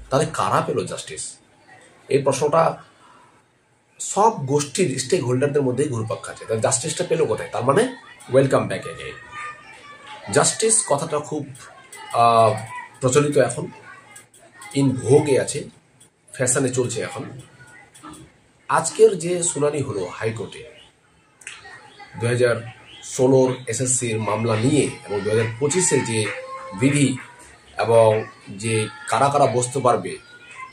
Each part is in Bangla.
তাহলে কারা পেল জাস্টিস? এই প্রশ্নটা সব গোষ্ঠীর স্টেক হোল্ডারদের মধ্যেই ঘুরপাক খাচ্ছে। তাহলে জাস্টিসটা পেল কোথায়? তার মানে ওয়েলকাম ব্যাক এগেইন। জাস্টিস কথাটা খুব প্রচলিত, এখন ইন ভোগে আছে, ফ্যাশনে চলছে এখন। আজকের যে শুনানি হলো হাইকোর্টে 2016 এসএসসির মামলা নিয়ে এবং 2025-এর যে বিধি এবং যে কারা কারা বসতে পারবে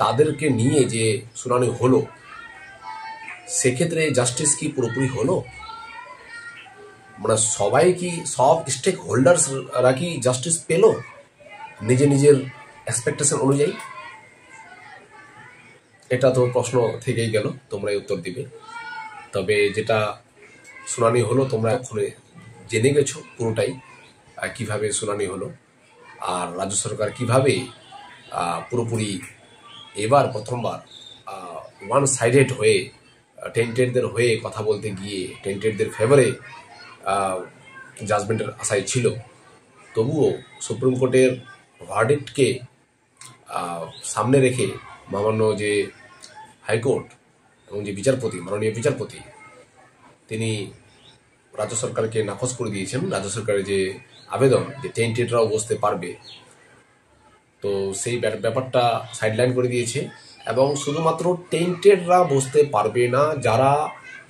তাদেরকে নিয়ে যে শুনানি হলো, সেক্ষেত্রে জাস্টিস কি পুরোপুরি হলো? মানে সবাই কি, সব স্টেক হোল্ডার্সরা কি জাস্টিস পেল নিজের নিজের এক্সপেকটেশন অনুযায়ী? এটা তো প্রশ্ন থেকেই গেল, তোমরাই উত্তর দিবে। তবে যেটা শুনানি হলো তোমরা এক্ষণে জেনে গেছো পুরোটাই, কিভাবে শুনানি হলো আর রাজ্য সরকার কিভাবে পুরোপুরি এবার প্রথমবার ওয়ান সাইডেড হয়ে টেন্টেডদের হয়ে কথা বলতে গিয়ে টেন্টেডদের ফেভারে জাজমেন্টের আশায় ছিল। তবুও সুপ্রিম কোর্টের ভার্ডিক্টকে সামনে রেখে মাননীয় যে হাইকোর্ট এবং যে বিচারপতি, মাননীয় বিচারপতি, তিনি রাজ্য সরকারকে নাকচ করে দিয়েছেন রাজ্য সরকারের যে আবেদন যে টেন্টেডরাও বসতে পারবে। তো সেই ব্যাপারটা সাইডলাইন করে দিয়েছে এবং শুধুমাত্র টেন্টেডরা বসতে পারবে না, যারা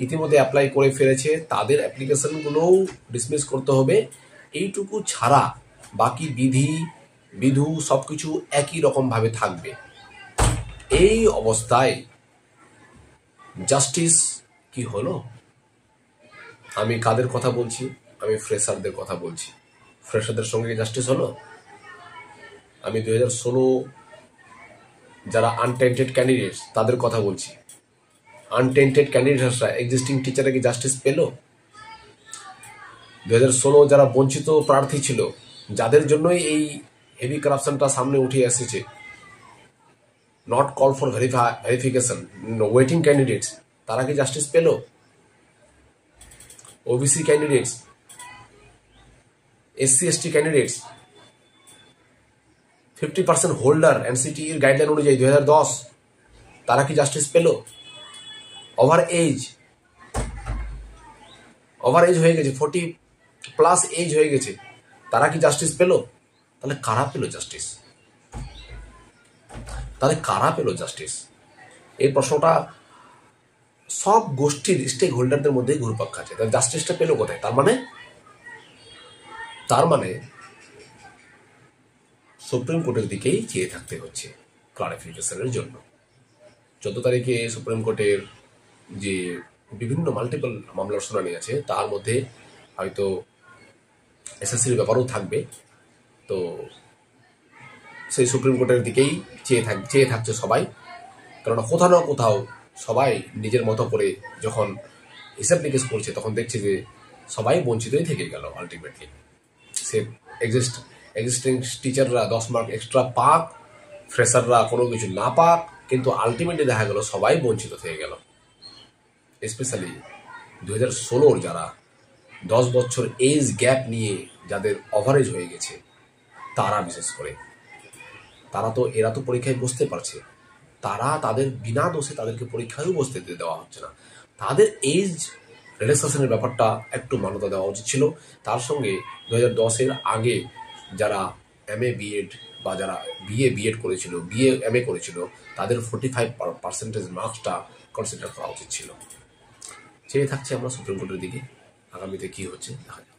ইতিমধ্যে অ্যাপ্লাই করে ফেলেছে তাদের অ্যাপ্লিকেশনগুলোও ডিসমিস করতে হবে। এইটুকু ছাড়া বাকি বিধু সবকিছু একই রকমভাবে থাকবে। এই অবস্থায় জাস্টিস কি হলো? আমি কাদের কথা বলছি? আমি ফ্রেশারদের কথা বলছি। ফ্রেশারদের সঙ্গে জাস্টিস হলো? আমি 2016 যারা আনটেন্টেড ক্যান্ডিডেটস তাদের কথা বলছি। আনটেন্টেড ক্যান্ডিডেটসরা, এক্সিস্টিং টিচাররা কি জাস্টিস পেল? 2016 যারা বঞ্চিত প্রার্থী ছিল, যাদের জন্যই এই হেভি কারাপশনটা সামনে উঠে এসেছে, not call for verification, waiting candidates, তারা কি জাস্টিস পেল? OBC candidates, SC ST candidates, 50% holder এনসিটির গাইডলাইন অনুযায়ী 2010, তারা কি জাস্টিস পেল? ওভার এজ হয়ে গেছে, 40+ এজ হয়ে গেছে, তারা কি জাস্টিস পেল? তাহলে কারা পেল জাস্টিস? এই প্রশ্নটা সব গোষ্ঠীর স্টেক হোল্ডারদের মধ্যেই ঘুরপাক খাচ্ছে। তাহলে জাস্টিসটা পেল কোথায়? তার মানে সুপ্রিম কোর্টের দিকেই চেয়ে থাকতে হচ্ছে ক্লারিফিকেশনের জন্য। 14 তারিখে সুপ্রিম কোর্টের যে বিভিন্ন মাল্টিপল মামলার শুনানি আছে, তার মধ্যে হয়তো এসএসসির ব্যাপারও থাকবে। তো সেই সুপ্রিম কোর্টের দিকেই চেয়ে থাকছে সবাই, কারণ কোথাও না কোথাও সবাই নিজের মতো করে যখন হিসাব নিকেশ করছে তখন দেখছে যে সবাই বঞ্চিতই থেকে গেল আলটিমেটলি। সে এক্সিস্টিং টিচাররা 10 মার্ক এক্সট্রা পাক, ফ্রেশাররা কোনো কিছু না পাক, কিন্তু আলটিমেটলি দেখা গেল সবাই বঞ্চিত থেকে গেল। স্পেশালি 2016 যারা 10 বছর এজ গ্যাপ নিয়ে যাদের ওভারেজ হয়ে গেছে, তারা বিশেষ করে এরা তো পরীক্ষায় বসতে পারছে, তারা তাদের বিনা দোষে তাদেরকে পরীক্ষায়ও বসতে দেওয়া হচ্ছে না। তাদের এজ রিল্যাক্সেশনের ব্যাপারটা একটু মান্যতা দেওয়া উচিত ছিল। তার সঙ্গে 2010-এর আগে যারা MA BEd বা যারা বিএড করেছিল, MA করেছিল, তাদের 45% মার্কসটা কনসিডার করা উচিত ছিল। চেয়ে থাকছে আমরা সুপ্রিম কোর্টের দিকে, আগামীতে কি হচ্ছে দেখা যাবে।